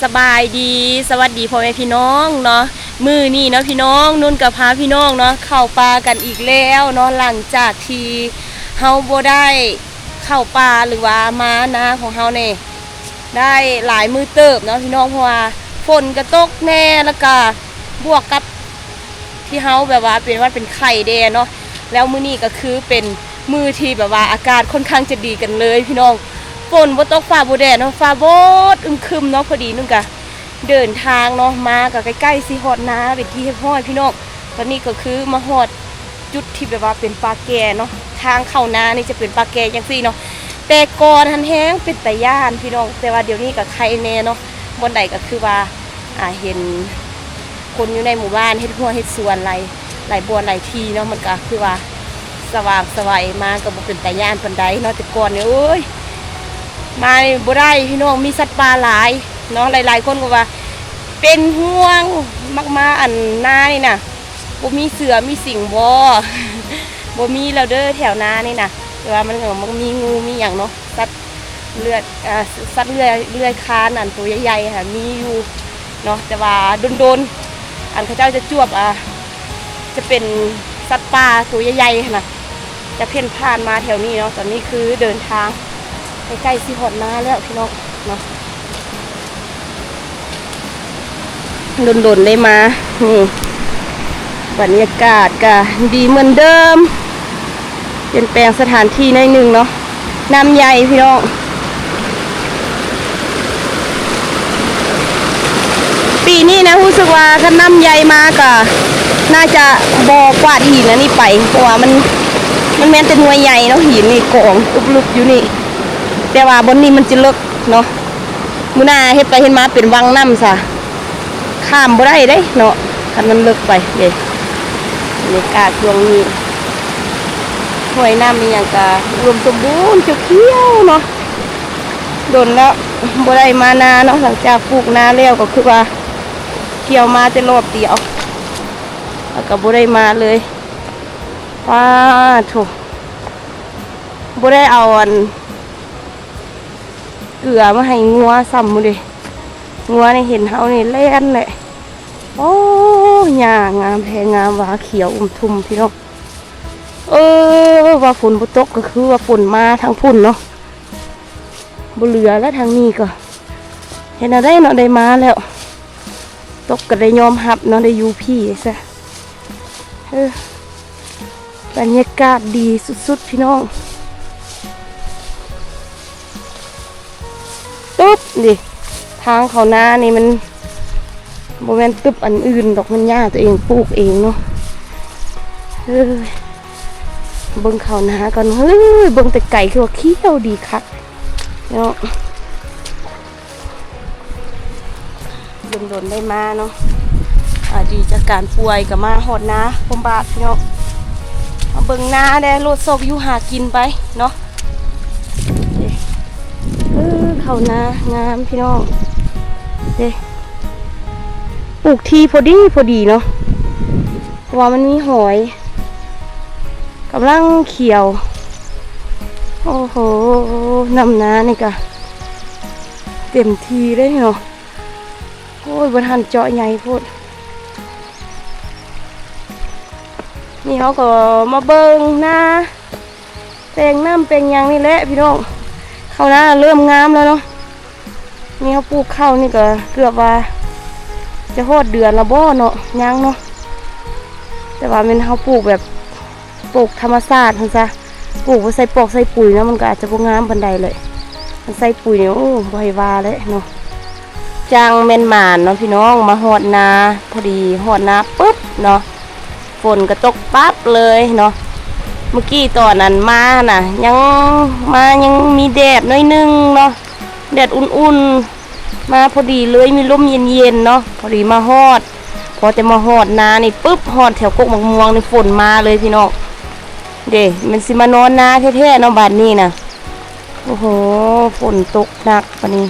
สบายดีสวัสดีพ่อแม่พี่น้องเนาะมื้อนี้เนาะพี่น้องนุ่นกับพาพี่น้องเนาะเข้าป่ากันอีกแล้วเนาะหลังจากที่เฮาบ่ได้เข้าป่าหรือว่ามานาของเฮาเนี่ยได้หลายมื้อเติบเนาะพี่น้องเพราะว่าฝนก็ตกแน่แล้วก็บวกกับที่เฮาแบบว่าเป็นว่าเป็นไข่แดดเนาะแล้วมื้อนี้ก็คือเป็นมื้อที่แบบว่าอากาศค่อนข้างจะดีกันเลยพี่น้องฝนบ่ตกฟ้าบ่แดดเนาะฟ้าบดอึมครึมเนาะพอดีนึงก็เดินทางเนาะมาก็ใกล้ๆสิฮอดนาเป็นที่เรียบร้อยพี่น้องตอนนี้ก็คือมาฮอดจุดที่แบบว่าเป็นป่าแก่เนาะทางเข้านานี่จะเป็นป่าแก่จังซี่เนาะแต่ก่อนหันแห้งเป็นตาย่านพี่น้องแต่ว่าเดี๋ยวนี้ก็ใครแน่เนาะบนใดก็คือว่าเห็นคนอยู่ในหมู่บ้านเฮ็ดหัวเฮ็ดสวนหลายบัวหลายทีเนาะมันก็คือว่าสว่างสวัยมาก็บ่เป็นตาย่านปานใดเนาะแต่ก่อนเนี่ยโอ้ยมาบ่ได้พี่น้องมีสัตว์ป่าหลายเนาะหลายๆคนก็ว่าเป็นห่วงมากๆอันนานี่น่ะบ่มีเสือมีสิงบ่บ่มีแล้วเด้อแถวนานี่น่ะแต่ว่ามันมีงูมีหยังเนาะสัตว์เลื้อยคลานอันตัวใหญ่ๆค่ะมีอยู่เนาะแต่ว่าโดนอันเขาเจ้าจะจวบจะเป็นสัตว์ป่าตัวใหญ่ๆนะจะเพ่นผ่านมาแถวนี้เนาะตอนนี้คือเดินทางใกล้ๆสิฮอดนาแล้วพี่น้องเนาะโดนได้มานี่บรรยากาศก็ดีเหมือนเดิมเปลี่ยนแปลงสถานที่ในหนึ่งเนาะน้ำใหญ่พี่น้องปีนี้นะรู้สึกว่าถ้าน้ำใหญ่มากอะน่าจะบ่อกวาดหินอันนี้ไปเพราะว่ามันแม้นแต่หน่วยใหญ่เนาะหินนี่กองลุบๆอยู่นี่แต่ว่าบนนี้มันจะเลิกเนาะมื้อหน้าเฮ็ดไปเฮ็ดมาเป็นวังน้ำซะข้ามบ่ได้เด้เนาะคันมันเลิกไปเด้บรรยากาศช่วงนี้ห้วยน้ำมีหยังก็รวมสมบูรณ์เขียวๆเนาะโดนแล้วบ่ได้มานาเนาะหลังจากปลูกนาแล้วก็คือว่าเกี่ยวมาแต่รอบเดียวแล้วก็บ่ได้มาเลยว้าโถบ่ได้เอาเกลือมาให้งัวซ้ำมื้อดิงัวนี่เห็นเฮานี่แล่นแหละโอ้หญ้างามแท้งามหวาเขียวทุ่มพี่น้องว่าฝนบ่ตกก็คือว่าฝนมาทางพุ่นเนาะบ่เหลือแล้วทางนี้ก็เห็นอะไรเนาะได้มาแล้วตกก็ได้ยอมรับเนาะได้อยู่พี่ซะบรรยากาศดีสุดๆพี่น้องตุ๊บดิทางเขานานี่มันโมเมนต์ตึบอันอื่นดอกมันหญ้าตัวเองปลูกเองเนาะเบิ่งเขานากันเฮ้ยเบิ่งแต่ไก่คือว่าเขี้ยวดีคักเนาะโดนได้มาเนาะดีจากการป่วยกับมาหอดนาพมบาทพี่น้องเบิ่งนาได้โลดโซกอยู่หากินไปเนาะเขานางามพี่น้องเด้ปลูกทีพอดีเนาะว่ามันมีหอยกำลังเขียวโอ้โหน้ำนานี่กะเต็มทีเลยเนาะโอ้ยบนหันเจาะใหญ่พูดนี่เขาก็มาเบิ่งนาแปลงน้ำแปลงยางนี่แหละพี่น้องเขานาเริ่มงามแล้วเนาะนี่เขาปลูกข้าวนี่ก็เกือบว่าจะฮอดเดือนละบ่เนาะยังเนาะแต่ว่าเป็นเขาปลูกแบบปลูกธรรมชาติเขาซะปลูกใส่ปอกใส่ปุ๋ยเนาะมันก็อาจจะบ่งามปานใดเลยมันใส่ปุ๋ยเนี่ยโอ้บ่ให้ว่าเลยเนาะจังแม่นหมานเนาะพี่น้องมาฮอดนาพอดีฮอดนาปุ๊บเนาะฝนก็ตกปั๊บเลยเนาะเมื่อกี้ตอนนั้นมาน่ะยังมีแดดน้อยนึงเนาะแดดอุ่นๆมาพอดีเลยมีลมเย็นๆเนาะพอดีมาฮอดพอจะมาฮอดนานี่ปุ๊บฮอดแถวกกมะม่วงนี่ฝนมาเลยพี่น้องเด้มันสิมานอนนาแท้ๆเนาะบ้านนี้น่ะโอ้โหฝนตกหนักปานนี้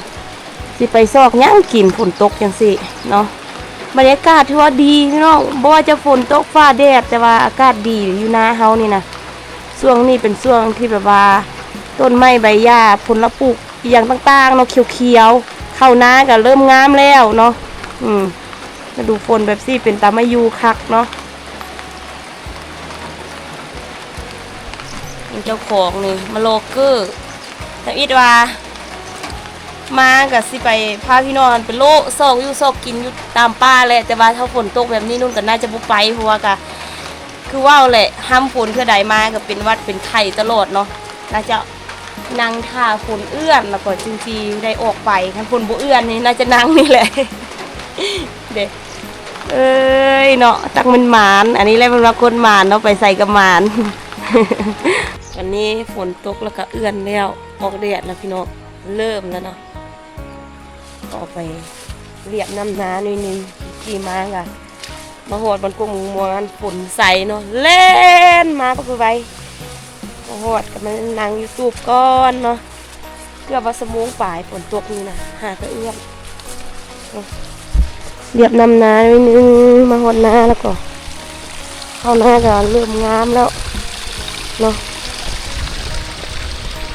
สิไปซอกย่างกินฝนตกจังสิเนาะบรรยากาศถือว่าดีพี่น้องบ่ว่าจะฝนตกฟ้าแดดแต่ว่าอากาศดีอยู่นาเฮานี่นะช่วงนี้เป็นช่วงที่แบบว่าต้นไม้ใบหญ้าผลปลูกอย่างต่างๆเนาะเขียว เข้านาก็เริ่มงามแล้วเนาะมาดูฝนแบบซี่เป็นตามายูคักเนาะเจ้าของนี่มาโลเกอร์แต่อิดว่ามากับสิไปพาพี่น้องเป็นโลซอกอยู่ซอกกินอยู่ตามป่าแหละแต่ว่าถ้าฝนตกแบบนี้นุ่นก็น่าจะบุไปเพราะว่าก็คือว่าวแหละห้ามฝนเพื่อใดมาก็เป็นวัดเป็นไข่ตลอดเนาะน่าจะนั่งท่าฝนเอื้อนแล้วก็จริงๆได้ออกไปถ้าฝนบ่เอื้อนนี่น่าจะนั่งนี่แหละเด็กเอ้ยเนาะตักมันหมานอันนี้แหละเป็นว่าคนหมานเนาะไปใส่กับหมานวันนี้ฝนตกแล้วก็เอื้อนแล้วออกแดดแล้วพี่น้องเริ่มแล้วเนาะออกไปเรียบน้ำน้าหน่อยนึงขี่ม้าค่ะมาหอดบนกุ้งมวนฝนใสเนาะเล่นมาปะคือไว้มาหอดกับมันนั่งอยู่สูบก้อนเนาะเกือบว่าสมงป่ายฝนตกนี่นะหาก็เอื้อนเรียบน้ำน้าหน่อยนึงมาหอดน้าแล้วก็เข้าหน้าก็เริ่มงามแล้วเนาะ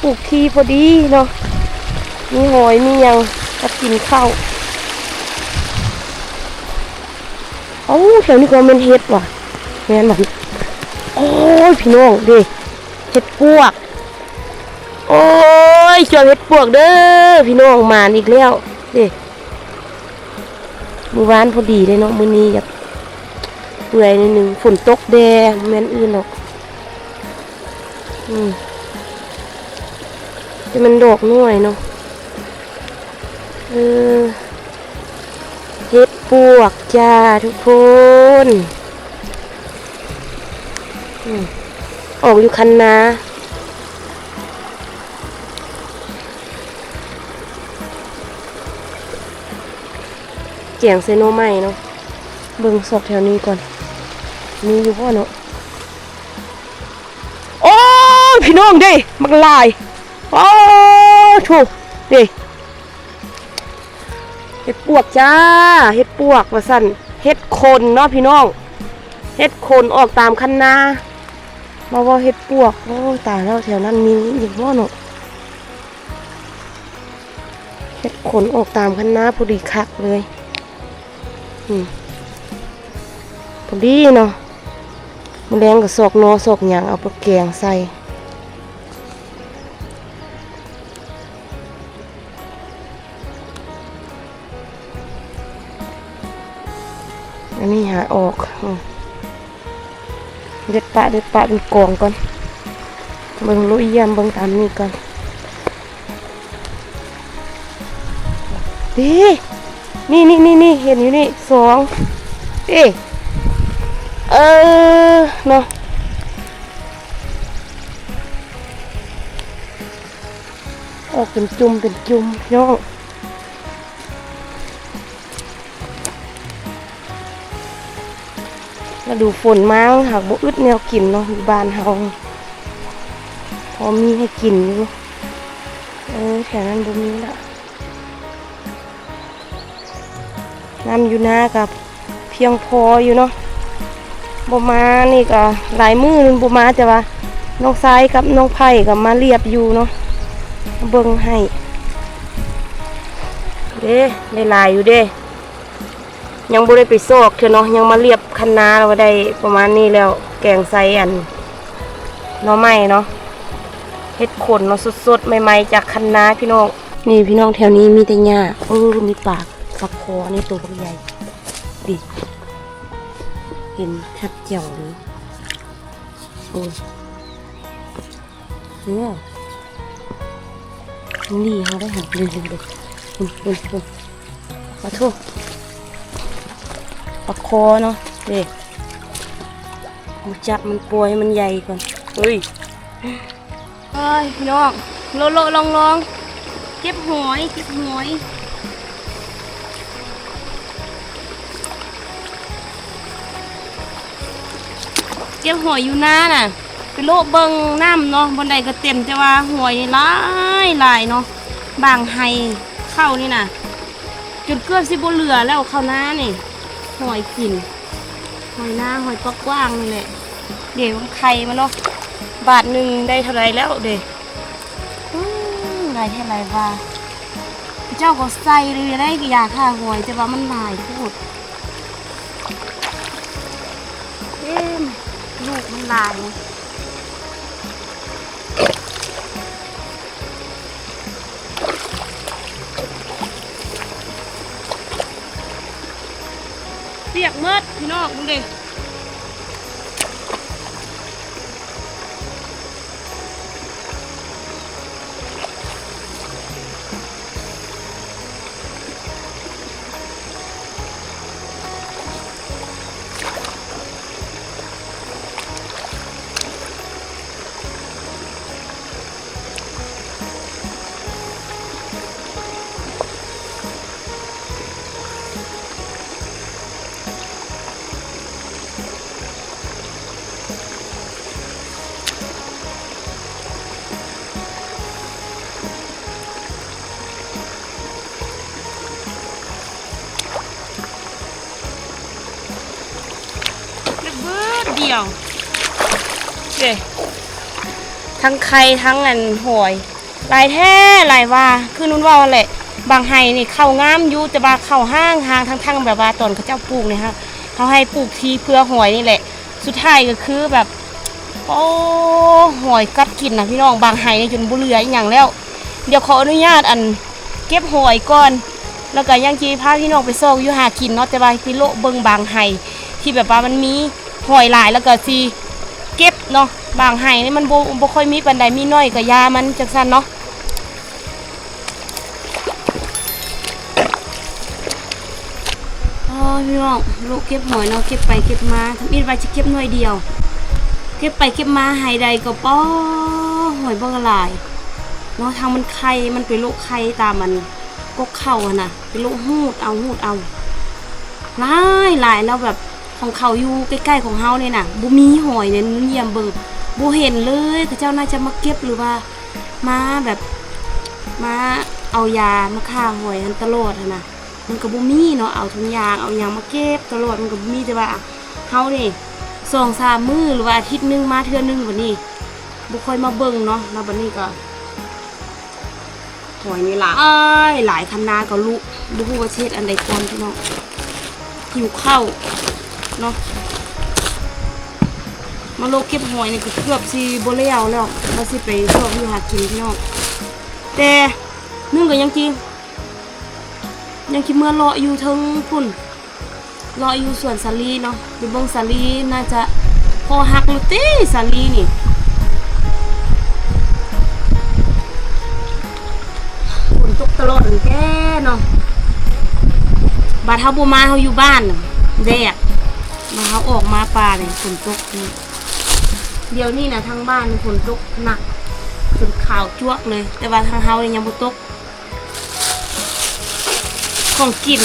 ปลูกทีพอดีเนาะมีหอยมียังก็กินข้าวโอ้แถวนี้ก็เป็นเห็ดว่ะแม่นมันโอ้ยพี่น้องดิเห็ดปวกโอ้ยเจอเห็ดปวกเด้อพี่น้องมาอีกแล้วดิมื้อวานพอดีเลยเนาะมื้อนี้อยากเปื่อยนิดนึงฝนตกแดงแม่นอื่นหรอกจะมันดอกน้อยเนาะเห็ดปวกจ้าทุกคนออกอยู่คันนาเจียงเซโนใหม่เนาะเบิ่งศอกแถวนี้ก่อนมีอยู่พ่อเนาะโอ้พี่น้องดิมักลายโอ้ถูกดิเห็ดปวกจ้าเห็ดปวกว่าสั่นเห็ดคนเนาะพี่น้องเห็ดคนออกตามคันนามาว่าเห็ดปวกโอ้ตายแล้วแถวนั้นมีอีกว่าเนาะเห็ดขนออกตามคันนาพอดีคักเลยพอดีเนาะมะแรงกับศอกนอศอกหยางเอาไปแกงใส่อันนี้หาออกเด็ดปะเป็นกองก่อนเบิ่งลุยยำเบิ่งตามนี่ก่อนดินี่เห็นอยู่นี่สองเนาะออกเป็นจุ่มเนาะมาดูฝนมาหากบ่อึดแนวกินเนาะอยู่บ้านเฮาพอมีให้กินอยู่แถวนั้นบ่มีละน้ำอยู่นากับเพียงพออยู่เนาะบ่มานี่ก็หลายมื้อนึงบ่มาแต่ว่าน้องซ้ายกับน้องไผ่กับมาเรียบอยู่เนาะเบิ่งให้เด้ได้หลายอยู่เด้ยังบ่ได้ไปซอกเถอะเนาะยังมาเรียบคันนาเราได้ประมาณนี้แล้วแกงไซอันหน่อไม้เนาะเฮ็ดขนเนาะสดๆใหม่ๆจากคันนาพี่น้องนี่พี่น้องแถวนี้มีแต่หญ้ามีปากฝักคอนี่ตัวใหญ่ดิเห็นชัดเจ๋วเลยเนี่ยนี่เขาได้หันเลยมาทั่วปลาคอเนาะเด็กมันจับมันป่วยมันใหญ่ก่อนเฮ้ยพี่น้องลองเก็บหอยเก็บหอยอยู่หน้าน่ะไปโลเบิงน้ำเนาะบนใดก็เต็มจะว่าหอยหลายเนาะบางไฮเข้านี่น่ะจนเกือบสิบเหลือแล้วเข้าหน้านี่หอยกินหอยหน้าหอยปักกว้างนี่แหละเดี๋ยวไข่มาเนาะบาทหนึ่งได้เท่าไรแล้วเด็กได้เท่าไรว่า เจ้าก็ใส่เลยได้ยาฆ่าหอยแต่ว่ามันหลายโคตรลูกมันหลายเปียกเมื่อพี่น้องมึงดิเดียวเด้ทั้งไข่ทั้งอันหอยลายแท้ลายว่าคือนุ่นว่าแหละบางไห้นี่เข้างามอยู่แต่บาเข้าห้างทั้งแบบว่าตอนเขาเจ้าปลูกเนี่ยฮะเขาให้ปลูกทีเพื่อหอยนี่แหละสุดท้ายก็คือแบบโอ้หอยกัดกินนะพี่น้องบางไห้นี่จนบุเหลืออีกอย่างแล้วเดี๋ยวขออนุญาตอันเก็บหอยก่อนแล้วก็ยังจีพาพี่น้องไปซอกอยู่หากินเนาะแต่ว่าพี่โลเบิ่งบางไห้ที่แบบว่ามันมีหอยหลายแล้วก็สิเก็บเนาะบางไห้นี่มันบ่ค่อยมีปานใดมีน้อยก็ยามันจังซั่นเนาะอ๋อพี่น้องลูกเก็บหอยเนาะเก็บไปเก็บมาทำอิดไว้จะเก็บหน่อยเดียวเก็บไปเก็บมาไห้ใดก็ป้อหอยบ่กระหลายเนาะทางมันไข่มันเป็นโรคไข่ตามมันกกเข้าอ่ะนะเป็นโรคหูดเอาหลายแล้วแบบของเขาอยู่ใกล้ๆของเฮาเนี่ยน่ะบ่มีหอยเนี่ยเยี่ยมเบิ่งบ่เห็นเลยเขาเจ้าน่าจะมาเก็บหรือว่ามาแบบมาเอายามาฆ่าหอยอันตลอดนะมันก็บ่มีเนาะเอาทุกอย่างเอาหยังมาเก็บตลอดมันก็บ่มีแต่ว่าเฮานี่2-3 มื้อหรือว่าอาทิตย์นึงมาเทื่อนึงบัดนี้บ่ค่อยมาเบิ่งเนาะแล้วบัดนี้ก็หอยนี่หลายคันนาก็ลุบ่ฮู้ว่าเฮ็ดอันใดก่อนพี่น้องหิวข้าวเนาะมาโลเก็บหอยนี่ก็เกือบสิบ่แล้วมาสิไปชอบอยู่หากินพี่น้องแต่นึ่งก็ยังคิดเมื่อรออยู่ทั้งพุ่นรออยู่สวนสาลีเนาะไปเบิ่งสาลีน่าจะพอหักลุติสาลีนี่ฝนตกตลอดเลยแกเนาะบาดเฮาบ่มาเฮาอยู่บ้านแดดมาเขาออกมาป่าเนี่ยฝนตกเดี๋ยวนี้นะทางบ้านฝนตกหนักจนข่าวจ้วกเลยแต่ว่าทางเฮาเนี่ยยังบ่ตกของกิน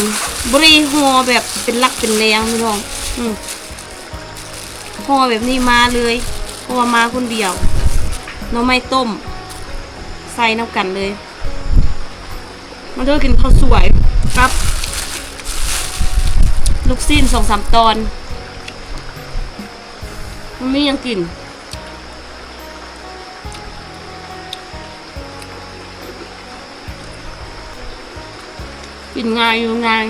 บริห่อแบบเป็นลักเป็นแรงพี่น้องห่อแบบนี้มาเลยเพราะว่ามาคนเดียวเราไม่ต้มใส่น้ำกันเลยมันจะกินข้าวสวยครับลูกซีน2-3 ตอนมันไม่ยังกินง่ายอยู่ง่าย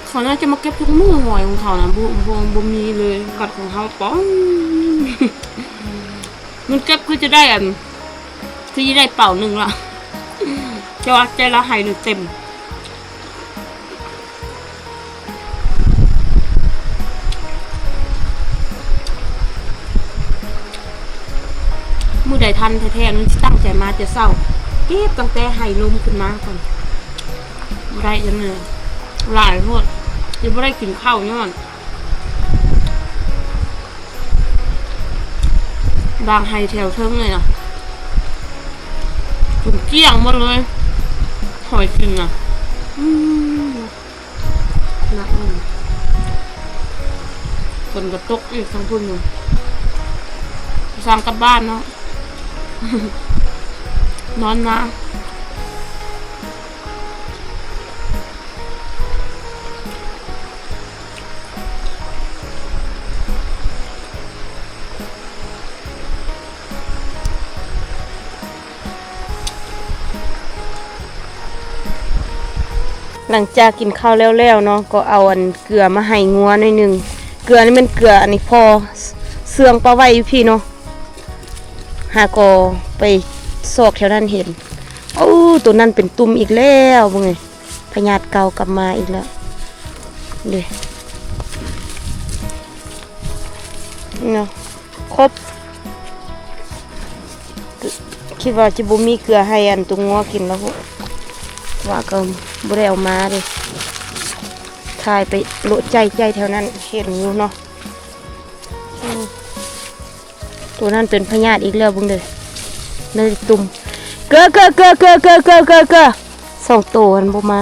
เขาน่าจะมาเก็บทุกมื้อหอยของเขานะบ่มีเลยกัดของเขาป้องมันเก็บคือจะได้คือจะได้เป่าหนึ่งละจะว่าใจละหายหนึ่งเต็มมือใดทันแท้ๆนั้นตั้งใจมาจะเศร้าเก็บตั้งแต่หายลมขึ้นมาก่อนไม่ได้จังเลยหลายพวกจะไม่ได้กินข้าวย้อนบางไฮแถวเทิงเลยนะถึงเกลี้ยงหมดเลยหอยกินอ่ะหนักเลยคนกระตกอีกทั้งพุ่นอยู่สร้างกลับบ้านเนาะนอนนะ หลังจากกินข้าวแล้วเนาะก็เอาอันเกลือมาให้งัวหน่อยนึงเกลือนี่มันเกลืออันนี้พอเสื่องปลาไว้อยู่พี่เนาะหาก็ไปซอกแถวนั้นเห็นโอ้ตัวนั้นเป็นตุ่มอีกแล้วบ่ไงพยาธิเก่ากลับมาอีกแล้วเด้เนาะครบคิดว่าจะบ่มีเกลือให้อันตัวงัวกินแล้วว่าก็บ่ได้เอามาเด้ถ่ายไปโลใจแถวนั้นเห็นอยู่เนาะตัวนั้นเป็นพยาธิอีกแล้วบุ้งเลยเลยตุ่มเก้อสองตัวมันบ่มา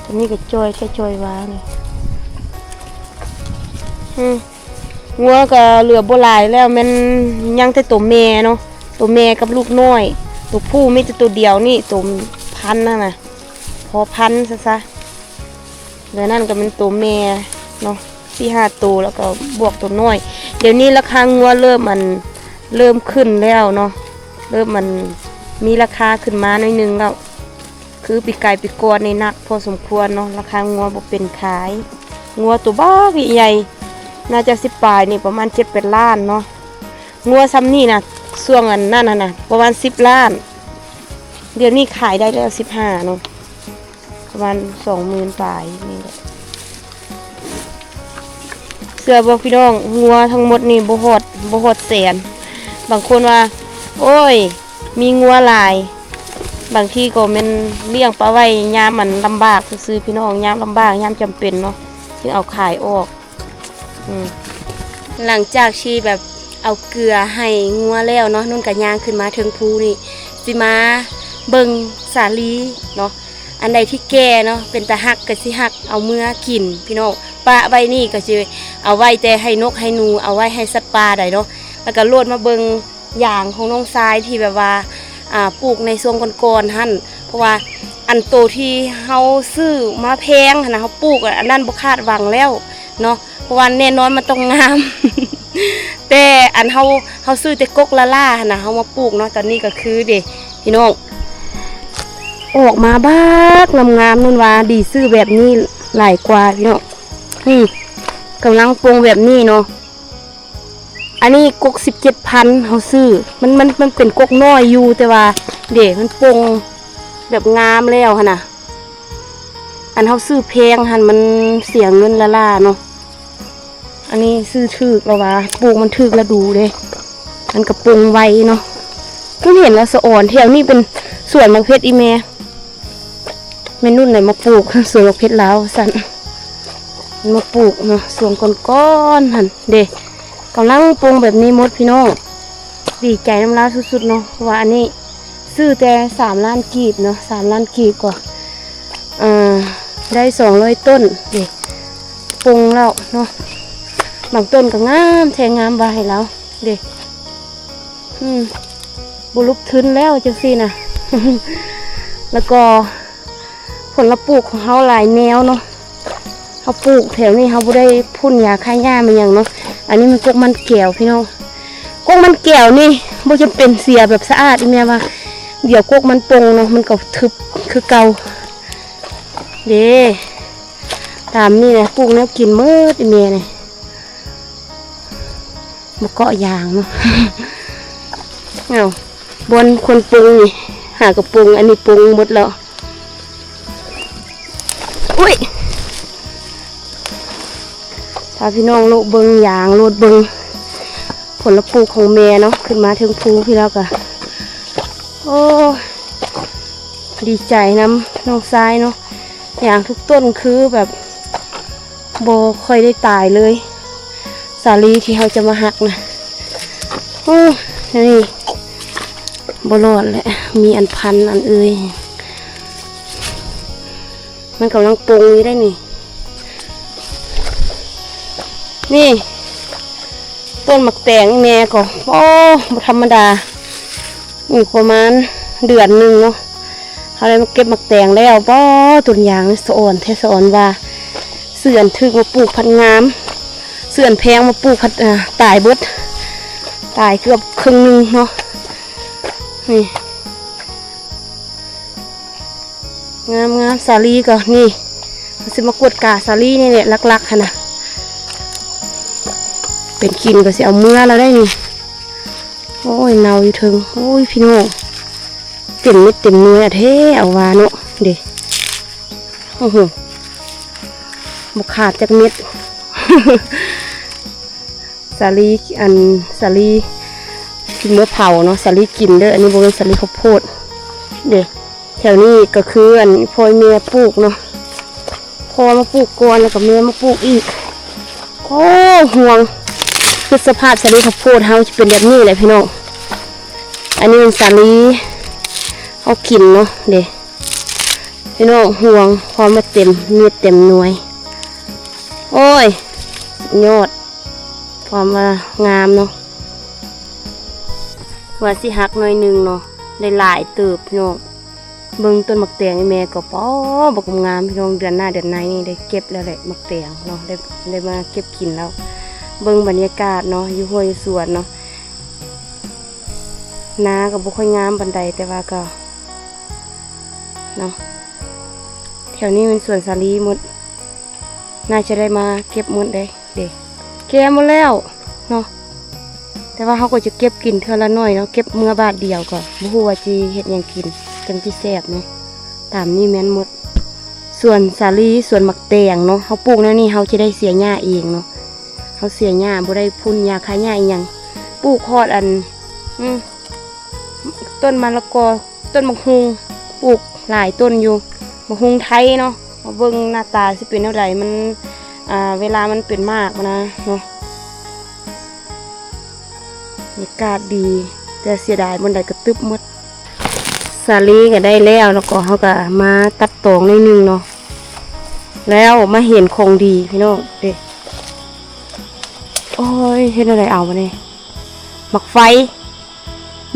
ตัวนี้ก็จอยแค่จอยว้านี่งัวก็เหลือบ่หลายแล้วมันยังแต่ตัวแม่เนาะตัวแม่กับลูกน้อยตัวผู้มีแต่ตัวเดียวนี่ตัวพันนั่นน่ะพอพันซะเดี๋ยวนั่นก็เป็นตัวแม่เนาะ4-5 ตัวแล้วก็บวกตัวน้อยเดี๋ยวนี้ราคางัวเริ่มขึ้นแล้วเนาะเริ่มมันมีราคาขึ้นมาหน่อยนึงแล้วคือปีไก่ปีกรในนักพอสมควรเนาะราคางัวบ่เป็นขายงัวตัวบ้าใหญ่น่าจะ10 ปลายนี่ประมาณ7-8 ล้านเนาะงัวซ้ำนี่นะช่วงอันนั่นน่ะประมาณ10 ล้านเดี๋ยวนี้ขายได้แล้ว15เนาะประมาณ20,000 ปลายนี่แหละเสื้อบอกพี่น้องงัวทั้งหมดนี่บ่ฮอดแสนบางคนว่าโอ้ยมีงัวหลายบางที่ก็มันเลี้ยงปลาไว้ยามมันลำบากซื้อพี่น้องยามลำบากยามจำเป็นเนาะที่เอาขายออกหลังจากที่แบบเอาเกลือให้งัวแล้วเนาะนุ่นกับยางขึ้นมาถึงภูนี่สิมาเบิ่งสาลีเนาะอันใดที่แก่เนาะเป็นตะหักก็สิหักเอาเมื่อกินพี่น้องปลาไว้นี่ก็สิเอาไว้แต่ให้นกให้หนูเอาไว้ให้สัตว์ป่าได้เนาะแล้วก็โลดมาเบิ่งอย่างของน้องทรายที่แบบว่าปลูกในช่วงก่อนๆหั่นเพราะว่าอันโตที่เฮาซื้อมาแพงนะเฮาปลูกอันนั้นบ่คาดหวังแล้วเนาะเพราะว่าแน่นอนมันต้องงาม แต่อันเฮาซื้อแต่กกละล่านะเฮามาปลูกเนาะตอนนี้ก็คือเด้พี่น้องออกมาบ้ากงามๆนั่นว่าดีซื้อแบบนี้หลายกว่าพี่น้องนี่กำลังปรุงแบบนี้เนาะอันนี้กก17,000เขาซื้อมันเป็นกกน้อยอยู่แต่ว่าเด็กมันปรุงแบบงามแล้วหั่นน่ะอันเขาซื้อแพงหั่นมันเสียเงินละล่าเนาะอันนี้ซื้อถึกแล้วว่าปลูกมันถึกแล้วดูเด้มันก็ปรุงไวเนาะก็เห็นแล้วสะอ่อนแถวนี้เป็นสวนมะเพชรอีเมนุ่นไหนมาปลูกสวนมะเพชรลาวสั่นมาปลูกเนาะส่วนก้อนๆหั่นเด็กกำลังปรุงแบบนี้มดพี่น้องดีใจน้ำลายสุดๆเนาะเพราะว่าอันนี้ซื้อแต่3 ล้านกีบเนาะ3 ล้านกีบกว่าได้200 ต้นเด็กปรุงแล้วเนาะบางต้นก็งามแทงงามใบแล้วเด็กบุลุกทึนแล้วจังซี่นะ แล้วก็ผลปลูกของเขาหลายแนวเนาะเขาปลูกแถวนี้เขาบ่ได้พ่นยาฆ่าหญ้ามันอย่างเนาะอันนี้มันกกมันแก้วพี่น้องกกมันแก้วนี่บ่จำเป็นเสียแบบสะอาดอีแม่ว่าเดี๋ยวกกมันปงเนาะมันก็ทึบคือเก่าเด้ตามนี่นะปลูกแล้วกินมืดอีแม่นี่มาเกาะยางเนาะ เอาบนคนปรุงนี่หากระปรุงอันนี้ปรุงหมดแล้วอุ้ยถ้าพี่น้องโลเบิงยางโลดเบิงผลปลูกของแม่เนาะขึ้นมาถึงภูพี่แล้วก็โอ้ดีใจน้ำน้องทรายเนาะอย่างทุกต้นคือแบบโบค่อยได้ตายเลยสาลีที่เขาจะมาหักนะโอ้นี่บรอดแหละมีอันพันอันเอ้ยมันกำลังปรุงอยู่ได้นี่ต้นหมักแตงแม่ก็โอ้ธรรมดาอีกประมาณเดือนหนึ่งเนาะเขาได้มาเก็บหมักแตงแล้วป้อต้นยางสะอ่อนแท้สะอ่อนว่าเสื่อนถึกมาปลูกพันงามเสื่อนแพงมาปลูกพันตายเบิดตายเกือบครึ่งนึงเนาะนี่ งามงามสาลีก็นี่มันสิมากวดกาสาลีนี่แหละลักๆค่ะนะเป็นกินก็สิเอาเมื่อเราได้นี่โอ้ยเนาอยู่ถึงโอ้ยพี่น้องเต็มเม็ดเต็มเนื้อเท่เอาวาเนาะเด็โอ้โหบกขาดจากเม็ด สาลีอันสาลีกินเมื่อเผาเนาะสาลีกินเด้ออันนี้บริเวณสาลีข้าวโพดเด็กแถวนี้ก็คืออันพ่อแม่ปลูกเนาะพ่อมาปลูกก่อนแล้วก็แม่มาปลูกอีกโอ้ห่วงคือสภาพสาลีข้าวโพดเฮาจะเป็นแบบนี้เลยพี่น้องอันนี้เป็นสาลีเอากินเนาะเด็กพี่น้องห่วงพอมาเต็มเม็ดเต็มหน่วยโอ้ยยอดพอมางามเนาะว่าสิหักหน่อยนึงเนาะได้หลายเติบพี่น้องเบิ่งต้นมักแตงแม่ก็ป้อบักงามพี่น้องเดือนหน้าเดือนในนี่ได้เก็บแล้วแหละมักแตงเนาะได้มาเก็บกินแล้วเบิ่งบรรยากาศเนาะอยู่ห้วยสวนเนาะนาก็บ่ค่อยงามปานใดแต่ว่าก็เนาะแถวนี้เป็นสวนสาลีหมดน่าจะได้มาเก็บหมดได้เด็กแก่หมดแล้วเนาะแต่ว่าเขาก็จะเก็บกินเท่าละน้อยเนาะเก็บเมื่อบาทเดียวก็บ่ฮู้ว่าจีเฮ็ดหยังกินจังที่แซ่บเนาะตามนี้แม่นหมดส่วนสาลีส่วนมักแตงเนาะเขาปลูกแล้วนี่เขาจะได้เสียหญ้าเองเนาะเขาเสียหญ้าบ่ได้พ่นยาฆ่าหญ้าอีหยังปลูกฮอดอันต้นมะละกอต้นมะฮุงปลูกหลายต้นอยู่มะฮุงไทยเนาะมาเบิ่งหน้าตาสิเป็นเท่าใดมันเวลามันเป็นมากนะเนาะอากาศดีแต่เสียดายบนใดกระตึบหมดสาลีก็ได้แล้วก็เขาก็มาตัดตองนิดนึงเนาะแล้วมาเห็นของดีพี่น้องเด็กโอ้ยเห็นอะไรเอามาเนี่ยหมักไฟ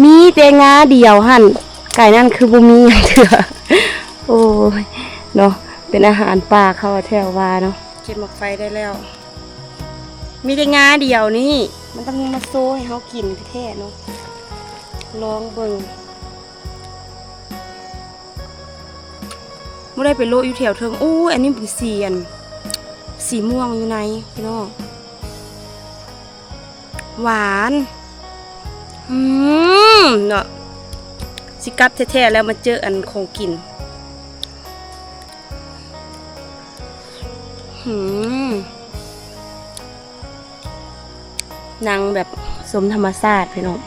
มีแต่งาเดียวหั่นไก่นั่นคือบุมีอย่างเถื่อโอ้ยเนาะเป็นอาหารป่าเขาแถวว่าเนาะเก็บหมักไฟได้แล้วมีแต่งาเดียวนี่มันต้องมาโซ่ให้เขากินแท้เนาะลองเบิ่งไม่ได้ไปโลอยู่แถวเทิงโอ้อันนี้เป็นสีม่วงอยู่ในพี่น้องหวานเนาะสิกัดแท้ๆแล้วมาเจออันของกินนางแบบสมธรรมชาติพี่น้อง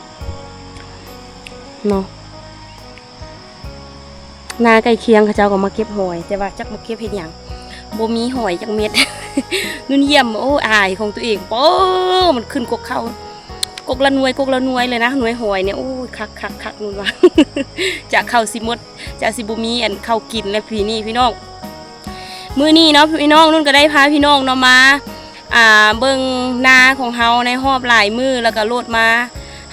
เนาะนาใกล้เคียงเขาเจ้าก็มาเก็บหอยแต่ว่าจักมาเก็บเห็นอย่างบ่มีหอยจักเม็ด นุ่นเยี่ยมโอ้อายของตัวเองโป้มันขึ้นกกเข้ากกละหน่วยเลยนะหน่วยหอยเนี่ยโอ้คักนุ่นว่า จะเข้าสิมดจะสิบ่มีอันเข้ากินแล้วพี่น้องมื้อนี้เนาะพี่น้องนุ่นก็ได้พาพี่น้องเนาะมาเบิ่งนาของเฮาในหอบหลายมือแล้วก็โลดมา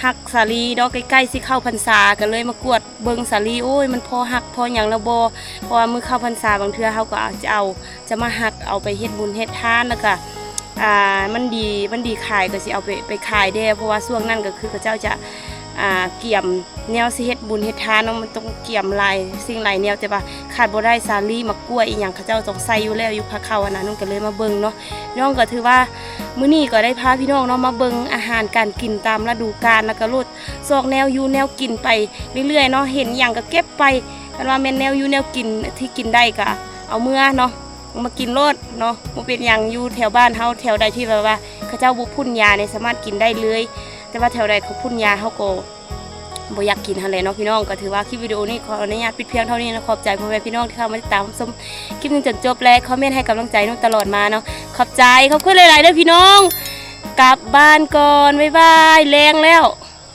หักสาลีเนาะใกล้ๆสิเข้าพรรษากันเลยมากวดเบิ่งสาลีโอ้ยมันพอหักพออย่างละบ่เพราะว่ามื้อเข้าพรรษาบางเทื่อเฮาก็จะมาหักเอาไปเฮ็ดบุญเฮ็ดทานแล้วก็มันดีขายก็สิเอาไปขายได้เพราะว่าช่วงนั้นก็คือเขาเจ้าจะเกี่ยมแนวสิเฮ็ดบุญเฮ็ดทานเนาะมันต้องเกี่ยมหลายสิ่งหลายแนวแต่ว่าขาดบ่ได้สาลีมะกล้วยอีหยังเขาเจ้าต้องใส่อยู่แล้วอยู่ภาคเข้าอันนั้นนุ่นก็เลยมาเบิ่งเนาะน้องก็ถือว่ามื้อนี้ก็ได้พาพี่น้องเนาะมาเบิ่งอาหารการกินตามฤดูกาลแล้วก็ลดซอกแนวอยู่แนวกินไปเรื่อยๆเนาะเห็นหยังก็เก็บไปกันว่าแม่นแนวอยู่แนวกินที่กินได้ก็เอาเมื่อเนาะมากินโลดเนาะบ่เป็นหยังอยู่แถวบ้านเฮาแถวใดที่แบบว่าเขาเจ้าบ่พ่นยาเนี่ยสามารถกินได้เลยแต่ว่าแถวใดเขาพ่นยาเฮาก็บ่อยากกินหั่นแหละเนาะพี่น้องก็ถือว่าคลิปวิดีโอนี้ขออนุญาตปิดเพียงเท่านี้นะขอบใจพ่อแม่พี่น้องที่เข้ามาติดตามชมคลิปนี้จนจบและคอมเมนต์ให้กำลังใจนุ่นตลอดมาเนาะขอบใจขอบคุณหลายๆเด้อพี่น้องกลับบ้านก่อนบ๊ายบายแรงแล้ว